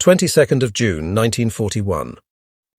22nd of June, 1941.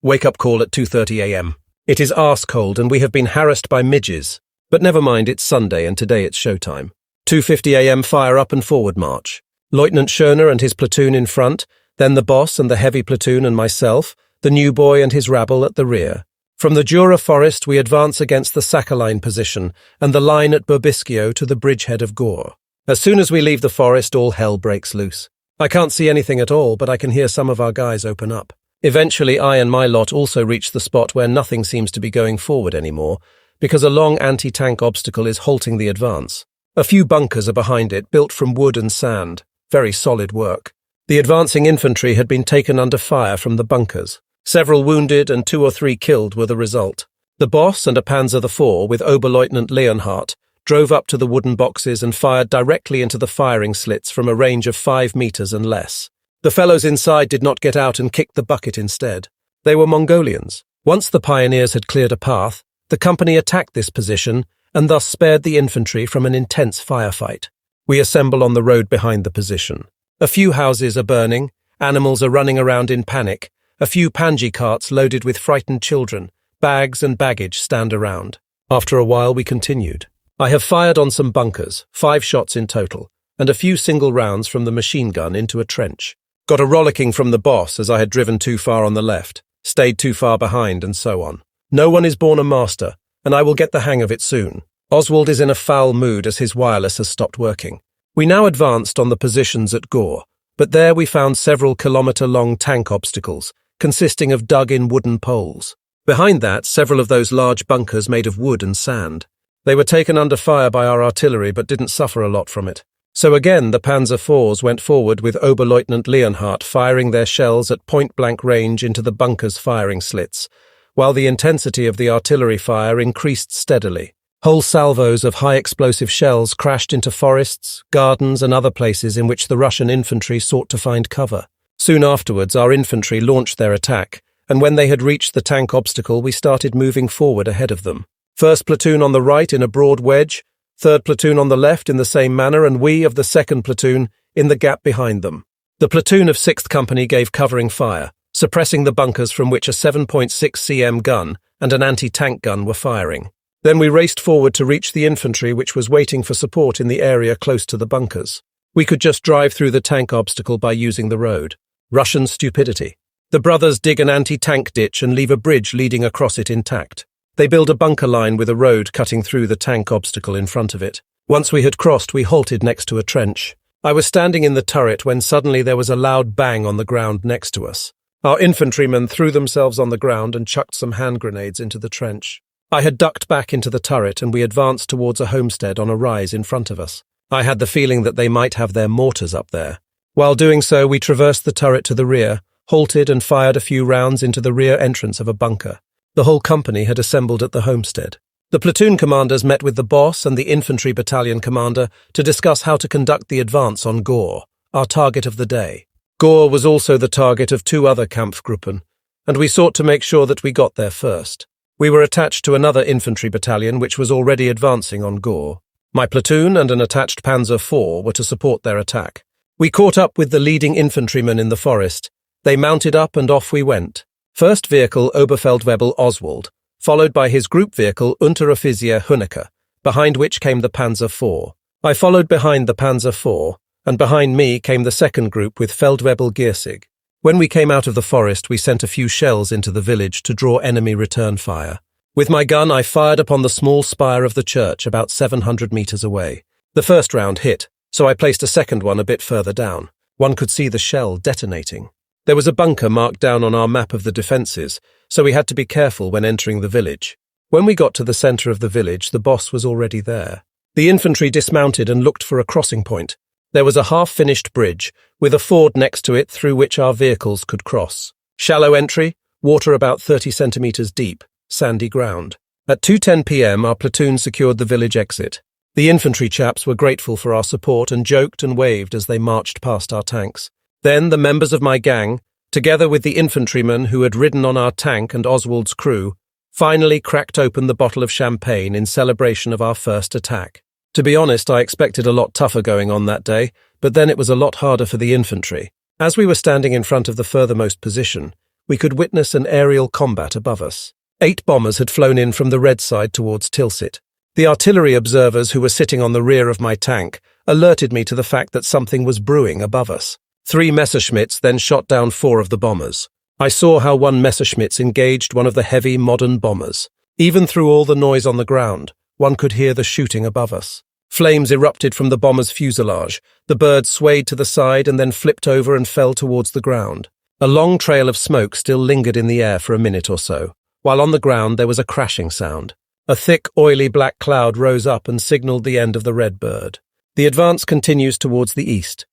Wake-up call at 2:30 a.m. It is arse-cold and we have been harassed by midges. But never mind, it's Sunday and today it's showtime. 2:50 a.m. fire up and forward march. Lieutenant Schöner and his platoon in front, then the boss and the heavy platoon and myself, the new boy and his rabble at the rear. From the Jura forest we advance against the Sakhalin position and the line at Burbiskio to the bridgehead of Gore. As soon as we leave the forest, all hell breaks loose. I can't see anything at all, but I can hear some of our guys open up. Eventually I and my lot also reach the spot where nothing seems to be going forward anymore, because a long anti-tank obstacle is halting the advance. A few bunkers are behind it, built from wood and sand. Very solid work. The advancing infantry had been taken under fire from the bunkers. Several wounded and 2 or 3 killed were the result. The boss and a Panzer IV with Oberleutnant Leonhardt drove up to the wooden boxes and fired directly into the firing slits from a range of 5 meters and less. The fellows inside did not get out and kicked the bucket instead. They were Mongolians. Once the pioneers had cleared a path, the company attacked this position and thus spared the infantry from an intense firefight. We assemble on the road behind the position. A few houses are burning, animals are running around in panic, a few panji carts loaded with frightened children, bags and baggage stand around. After a while we continued. I have fired on some bunkers, 5 shots in total, and a few single rounds from the machine gun into a trench. Got a rollicking from the boss as I had driven too far on the left, stayed too far behind, and so on. No one is born a master, and I will get the hang of it soon. Oswald is in a foul mood as his wireless has stopped working. We now advanced on the positions at Gore, but there we found several kilometre-long tank obstacles, consisting of dug-in wooden poles. Behind that, several of those large bunkers made of wood and sand. They were taken under fire by our artillery but didn't suffer a lot from it. So again the Panzer IVs went forward with Oberleutnant Leonhardt firing their shells at point-blank range into the bunkers' firing slits, while the intensity of the artillery fire increased steadily. Whole salvos of high-explosive shells crashed into forests, gardens and other places in which the Russian infantry sought to find cover. Soon afterwards our infantry launched their attack, and when they had reached the tank obstacle we started moving forward ahead of them. First platoon on the right in a broad wedge, third platoon on the left in the same manner, and we of the second platoon in the gap behind them. The platoon of 6th Company gave covering fire, suppressing the bunkers from which a 7.6 cm gun and an anti-tank gun were firing. Then we raced forward to reach the infantry which was waiting for support in the area close to the bunkers. We could just drive through the tank obstacle by using the road. Russian stupidity. The brothers dig an anti-tank ditch and leave a bridge leading across it intact. They build a bunker line with a road cutting through the tank obstacle in front of it. Once we had crossed, we halted next to a trench. I was standing in the turret when suddenly there was a loud bang on the ground next to us. Our infantrymen threw themselves on the ground and chucked some hand grenades into the trench. I had ducked back into the turret and we advanced towards a homestead on a rise in front of us. I had the feeling that they might have their mortars up there. While doing so, we traversed the turret to the rear, halted and fired a few rounds into the rear entrance of a bunker. The whole company had assembled at the homestead. The platoon commanders met with the boss and the infantry battalion commander to discuss how to conduct the advance on Gore, our target of the day. Gore was also the target of 2 other Kampfgruppen, and we sought to make sure that we got there first. We were attached to another infantry battalion which was already advancing on Gore. My platoon and an attached Panzer IV were to support their attack. We caught up with the leading infantrymen in the forest. They mounted up and off we went. First vehicle Oberfeldwebel Oswald, followed by his group vehicle Unteroffizier Honecker, behind which came the Panzer IV. I followed behind the Panzer IV, and behind me came the second group with Feldwebel Giersig. When we came out of the forest, we sent a few shells into the village to draw enemy return fire. With my gun, I fired upon the small spire of the church about 700 meters away. The first round hit, so I placed a second one a bit further down. One could see the shell detonating. There was a bunker marked down on our map of the defences, so we had to be careful when entering the village. When we got to the centre of the village, the boss was already there. The infantry dismounted and looked for a crossing point. There was a half-finished bridge, with a ford next to it through which our vehicles could cross. Shallow entry, water about 30 centimetres deep, sandy ground. At 2:10 p.m. our platoon secured the village exit. The infantry chaps were grateful for our support and joked and waved as they marched past our tanks. Then the members of my gang, together with the infantrymen who had ridden on our tank and Oswald's crew, finally cracked open the bottle of champagne in celebration of our first attack. To be honest, I expected a lot tougher going on that day, but then it was a lot harder for the infantry. As we were standing in front of the furthermost position, we could witness an aerial combat above us. 8 bombers had flown in from the red side towards Tilsit. The artillery observers who were sitting on the rear of my tank alerted me to the fact that something was brewing above us. 3 Messerschmitts then shot down 4 of the bombers. I saw how one Messerschmitt engaged one of the heavy modern bombers. Even through all the noise on the ground, one could hear the shooting above us. Flames erupted from the bomber's fuselage. The bird swayed to the side and then flipped over and fell towards the ground. A long trail of smoke still lingered in the air for a minute or so, while on the ground there was a crashing sound. A thick, oily black cloud rose up and signalled the end of the red bird. The advance continues towards the east.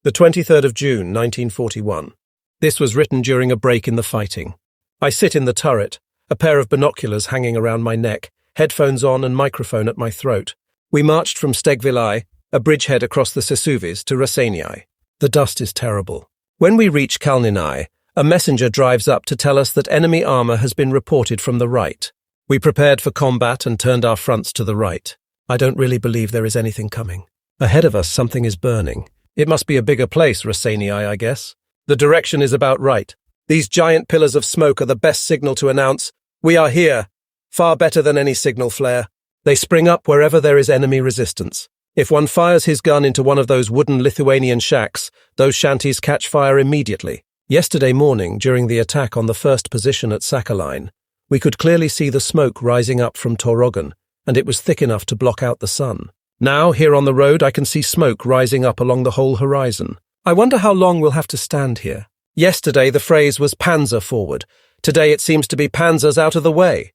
The 23rd of June, 1941. This was written during a break in the fighting. I sit in the turret, a pair of binoculars hanging around my neck, headphones on and microphone at my throat. We marched from Stegvilai, a bridgehead across the Sesuvis, to Raseiniai. The dust is terrible. When we reach Kalninai, a messenger drives up to tell us that enemy armour has been reported from the right. We prepared for combat and turned our fronts to the right. I don't really believe there is anything coming. Ahead of us, something is burning. It must be a bigger place, Raseiniai, I guess. The direction is about right. These giant pillars of smoke are the best signal to announce, "We are here," far better than any signal flare. They spring up wherever there is enemy resistance. If one fires his gun into one of those wooden Lithuanian shacks, those shanties catch fire immediately. Yesterday morning, during the attack on the first position at Sakhalin, we could clearly see the smoke rising up from Torogan, and it was thick enough to block out the sun. Now, here on the road, I can see smoke rising up along the whole horizon. I wonder how long we'll have to stand here. Yesterday, the phrase was Panzer forward. Today, it seems to be Panzers out of the way.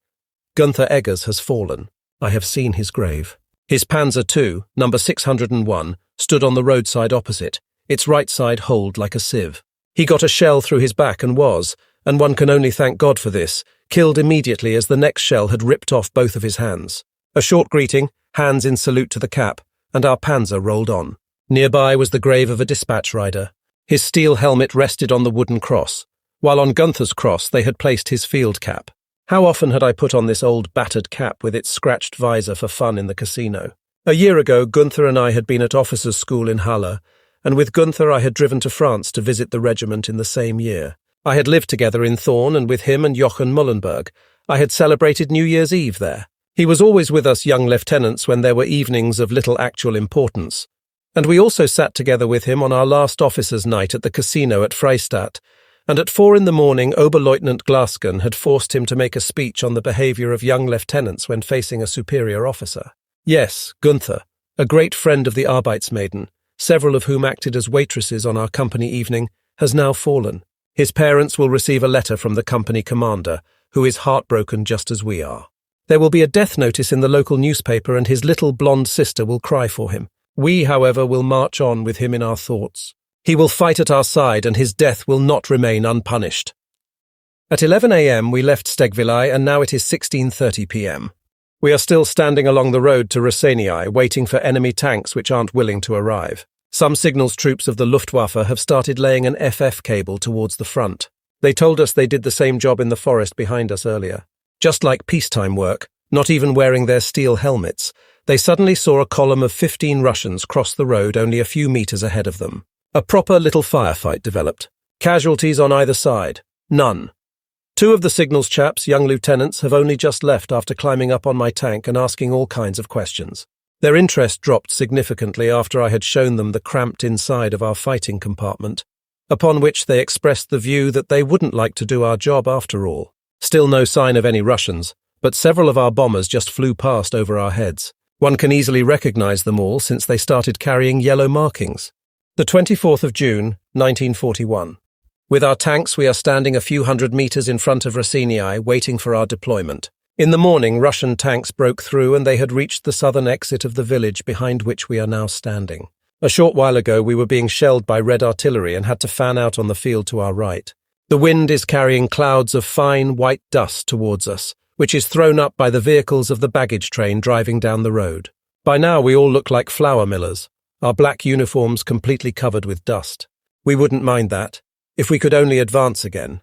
Gunther Eggers has fallen. I have seen his grave. His Panzer II, number 601, stood on the roadside opposite, its right side holed like a sieve. He got a shell through his back and was, and one can only thank God for this, killed immediately as the next shell had ripped off both of his hands. A short greeting, hands in salute to the cap, and our Panzer rolled on. Nearby was the grave of a dispatch rider. His steel helmet rested on the wooden cross, while on Gunther's cross they had placed his field cap. How often had I put on this old battered cap with its scratched visor for fun in the casino? A year ago, Gunther and I had been at officers' school in Halle, and with Gunther I had driven to France to visit the regiment in the same year. I had lived together in Thorn, and with him and Jochen Mullenberg, I had celebrated New Year's Eve there. He was always with us young lieutenants when there were evenings of little actual importance, and we also sat together with him on our last officers' night at the casino at Freistadt, and at 4 in the morning Oberleutnant Glasken had forced him to make a speech on the behaviour of young lieutenants when facing a superior officer. Yes, Gunther, a great friend of the Arbeitsmaiden, several of whom acted as waitresses on our company evening, has now fallen. His parents will receive a letter from the company commander, who is heartbroken just as we are. There will be a death notice in the local newspaper and his little blonde sister will cry for him. We, however, will march on with him in our thoughts. He will fight at our side and his death will not remain unpunished. At 11 a.m. we left Stegvilai and now it is 16:30 p.m. We are still standing along the road to Raseiniai, waiting for enemy tanks which aren't willing to arrive. Some signals troops of the Luftwaffe have started laying an FF cable towards the front. They told us they did the same job in the forest behind us earlier. Just like peacetime work, not even wearing their steel helmets, they suddenly saw a column of 15 Russians cross the road only a few meters ahead of them. A proper little firefight developed. Casualties on either side. None. 2 of the signals chaps, young lieutenants, have only just left after climbing up on my tank and asking all kinds of questions. Their interest dropped significantly after I had shown them the cramped inside of our fighting compartment, upon which they expressed the view that they wouldn't like to do our job after all. Still no sign of any Russians, but several of our bombers just flew past over our heads. One can easily recognize them all since they started carrying yellow markings. The 24th of June, 1941. With our tanks, we are standing a few hundred meters in front of Raseiniai, waiting for our deployment. In the morning, Russian tanks broke through and they had reached the southern exit of the village behind which we are now standing. A short while ago, we were being shelled by Red artillery and had to fan out on the field to our right. The wind is carrying clouds of fine, white dust towards us, which is thrown up by the vehicles of the baggage train driving down the road. By now, we all look like flour millers, our black uniforms completely covered with dust. We wouldn't mind that, if we could only advance again.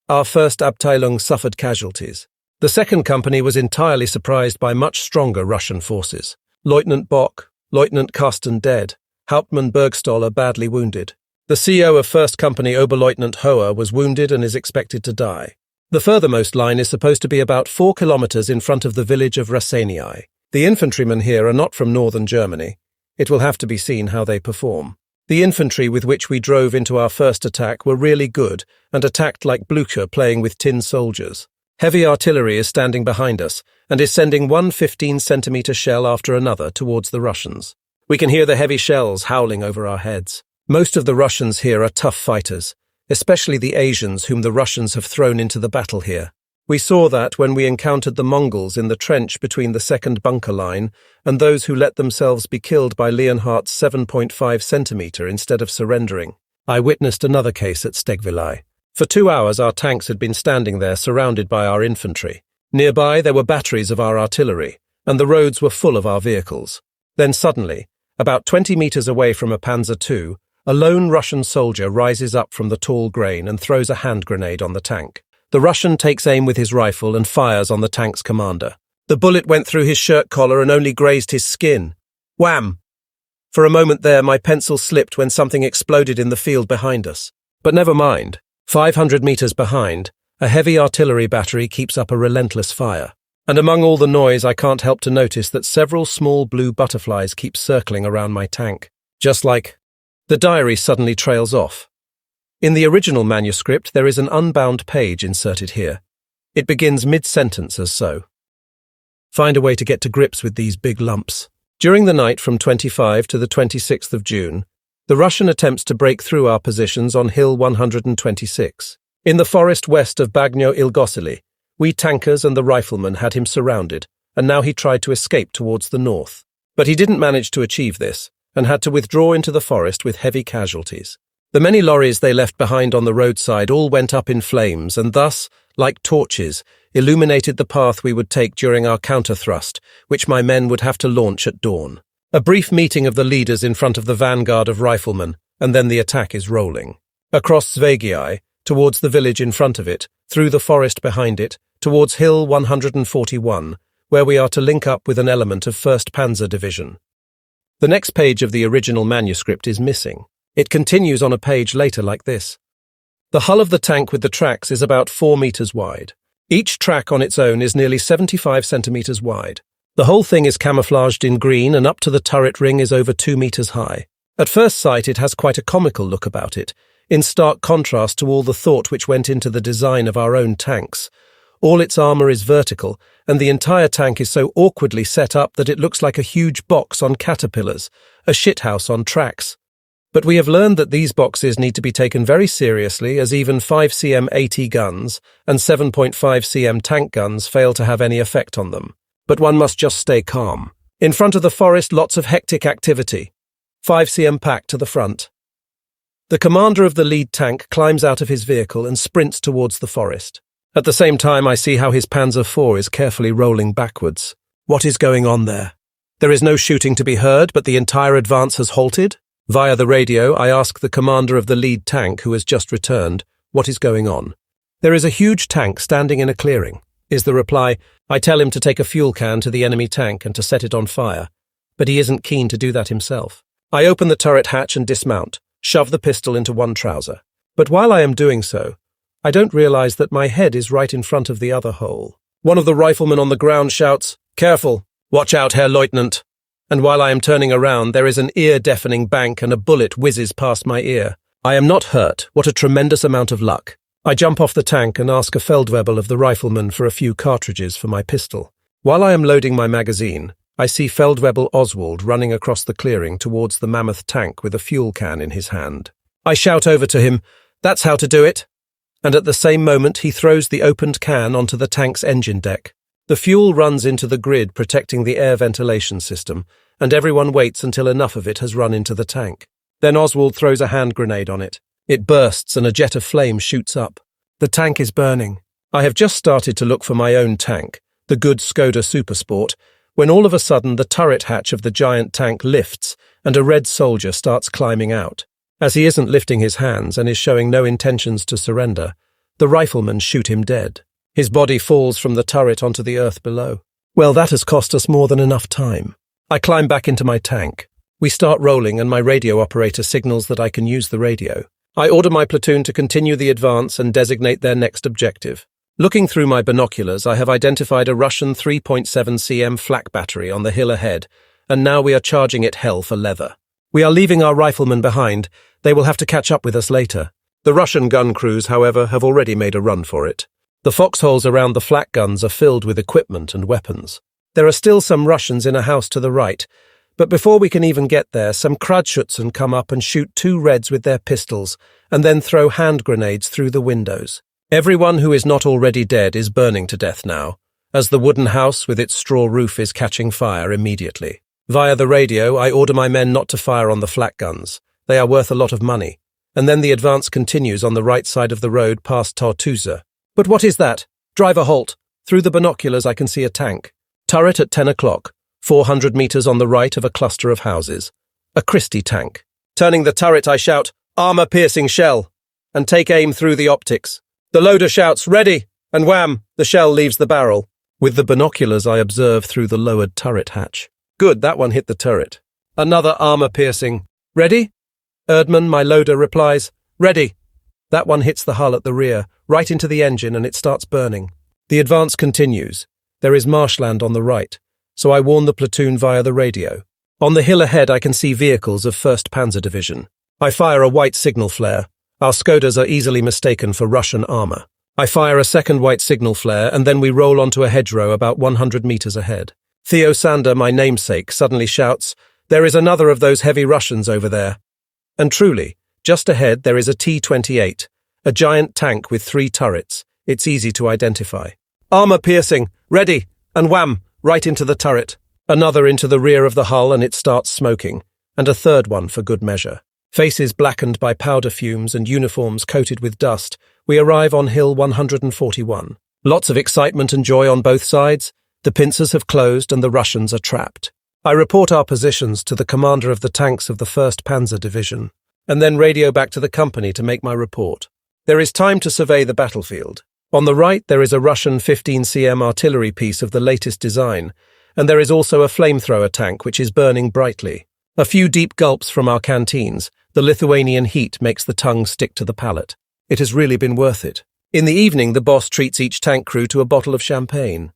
Our first Abteilung suffered casualties. The second company was entirely surprised by much stronger Russian forces. Lieutenant Bock, Lieutenant Karsten dead, Hauptmann Bergstoller badly wounded. The CO of 1st Company Oberleutnant Hoher was wounded and is expected to die. The furthermost line is supposed to be about 4 kilometers in front of the village of Rasenii. The infantrymen here are not from northern Germany. It will have to be seen how they perform. The infantry with which we drove into our first attack were really good and attacked like Blücher playing with tin soldiers. Heavy artillery is standing behind us and is sending one 15-centimeter shell after another towards the Russians. We can hear the heavy shells howling over our heads. Most of the Russians here are tough fighters, especially the Asians whom the Russians have thrown into the battle here. We saw that when we encountered the Mongols in the trench between the second bunker line and those who let themselves be killed by Leonhardt's 7.5 centimeter instead of surrendering. I witnessed another case at Stegvillei. For 2 hours our tanks had been standing there surrounded by our infantry. Nearby there were batteries of our artillery, and the roads were full of our vehicles. Then suddenly, about 20 meters away from a Panzer II, a lone Russian soldier rises up from the tall grain and throws a hand grenade on the tank. The Russian takes aim with his rifle and fires on the tank's commander. The bullet went through his shirt collar and only grazed his skin. Wham! For a moment there, my pencil slipped when something exploded in the field behind us. But never mind. 500 meters behind, a heavy artillery battery keeps up a relentless fire. And among all the noise, I can't help to notice that several small blue butterflies keep circling around my tank. Just like... The diary suddenly trails off. In the original manuscript, there is an unbound page inserted here. It begins mid-sentence as so. Find a way to get to grips with these big lumps. During the night from 25 to the 26th of June, the Russian attempts to break through our positions on Hill 126. In the forest west of Bagno-Ilgosili, we tankers and the riflemen had him surrounded, and now he tried to escape towards the north. But he didn't manage to achieve this, and had to withdraw into the forest with heavy casualties. The many lorries they left behind on the roadside all went up in flames and thus, like torches, illuminated the path we would take during our counter-thrust, which my men would have to launch at dawn. A brief meeting of the leaders in front of the vanguard of riflemen, and then the attack is rolling. Across Zvegii, towards the village in front of it, through the forest behind it, towards Hill 141, where we are to link up with an element of 1st Panzer Division. The next page of the original manuscript is missing. It continues on a page later like this. The hull of the tank with the tracks is about 4 meters wide. Each track on its own is nearly 75 centimeters wide. The whole thing is camouflaged in green and up to the turret ring is over 2 meters high. At first sight it has quite a comical look about it, in stark contrast to all the thought which went into the design of our own tanks. All its armor is vertical, and the entire tank is so awkwardly set up that it looks like a huge box on caterpillars, a shithouse on tracks. But we have learned that these boxes need to be taken very seriously, as even 5 cm AT guns and 7.5 cm tank guns fail to have any effect on them. But one must just stay calm. In front of the forest, lots of hectic activity. 5 cm pack to the front. The commander of the lead tank climbs out of his vehicle and sprints towards the forest. At the same time, I see how his Panzer IV is carefully rolling backwards. What is going on there? There is no shooting to be heard, but the entire advance has halted? Via the radio, I ask the commander of the lead tank, who has just returned, what is going on. There is a huge tank standing in a clearing, is the reply. I tell him to take a fuel can to the enemy tank and to set it on fire, but he isn't keen to do that himself. I open the turret hatch and dismount, shove the pistol into one trouser. But while I am doing so, I don't realize that my head is right in front of the other hole. One of the riflemen on the ground shouts, "Careful! Watch out, Herr Leutnant!" And while I am turning around, there is an ear-deafening bank and a bullet whizzes past my ear. I am not hurt. What a tremendous amount of luck. I jump off the tank and ask a Feldwebel of the rifleman for a few cartridges for my pistol. While I am loading my magazine, I see Feldwebel Oswald running across the clearing towards the mammoth tank with a fuel can in his hand. I shout over to him, "That's how to do it!" And at the same moment he throws the opened can onto the tank's engine deck. The fuel runs into the grid protecting the air ventilation system, and everyone waits until enough of it has run into the tank. Then Oswald throws a hand grenade on it. It bursts and a jet of flame shoots up. The tank is burning. I have just started to look for my own tank, the good Skoda Supersport, when all of a sudden the turret hatch of the giant tank lifts and a red soldier starts climbing out. As he isn't lifting his hands and is showing no intentions to surrender, the riflemen shoot him dead. His body falls from the turret onto the earth below. Well, that has cost us more than enough time. I climb back into my tank. We start rolling and my radio operator signals that I can use the radio. I order my platoon to continue the advance and designate their next objective. Looking through my binoculars, I have identified a Russian 3.7 cm flak battery on the hill ahead, and now we are charging it hell for leather. We are leaving our riflemen behind. They will have to catch up with us later. The Russian gun crews, however, have already made a run for it. The foxholes around the flak guns are filled with equipment and weapons. There are still some Russians in a house to the right, but before we can even get there, some Kradschutzen come up and shoot 2 Reds with their pistols, and then throw hand grenades through the windows. Everyone who is not already dead is burning to death now, as the wooden house with its straw roof is catching fire immediately. Via the radio, I order my men not to fire on the flak guns. They are worth a lot of money. And then the advance continues on the right side of the road past Tartuza. But what is that? Driver, halt. Through the binoculars I can see a tank. Turret at 10 o'clock. 400 meters on the right of a cluster of houses. A Christie tank. Turning the turret, I shout, "Armor-piercing shell," and take aim through the optics. The loader shouts, "Ready!" and wham, the shell leaves the barrel. With the binoculars, I observe through the lowered turret hatch. Good, that one hit the turret. Another armor-piercing. "Ready?" Erdmann, my loader, replies, "Ready." That one hits the hull at the rear, right into the engine, and it starts burning. The advance continues. There is marshland on the right, so I warn the platoon via the radio. On the hill ahead, I can see vehicles of 1st Panzer Division. I fire a white signal flare. Our Skodas are easily mistaken for Russian armor. I fire a second white signal flare, and then we roll onto a hedgerow about 100 meters ahead. Theo Sander, my namesake, suddenly shouts, "There is another of those heavy Russians over there." And truly, just ahead there is a T-28, a giant tank with 3 turrets. It's easy to identify. Armor-piercing, ready, and wham, right into the turret. Another into the rear of the hull, and it starts smoking, and a third one for good measure. Faces blackened by powder fumes and uniforms coated with dust, we arrive on Hill 141. Lots of excitement and joy on both sides. The pincers have closed and the Russians are trapped. I report our positions to the commander of the tanks of the 1st Panzer Division, and then radio back to the company to make my report. There is time to survey the battlefield. On the right there is a Russian 15 cm artillery piece of the latest design, and there is also a flamethrower tank which is burning brightly. A few deep gulps from our canteens, the Lithuanian heat makes the tongue stick to the palate. It has really been worth it. In the evening the boss treats each tank crew to a bottle of champagne.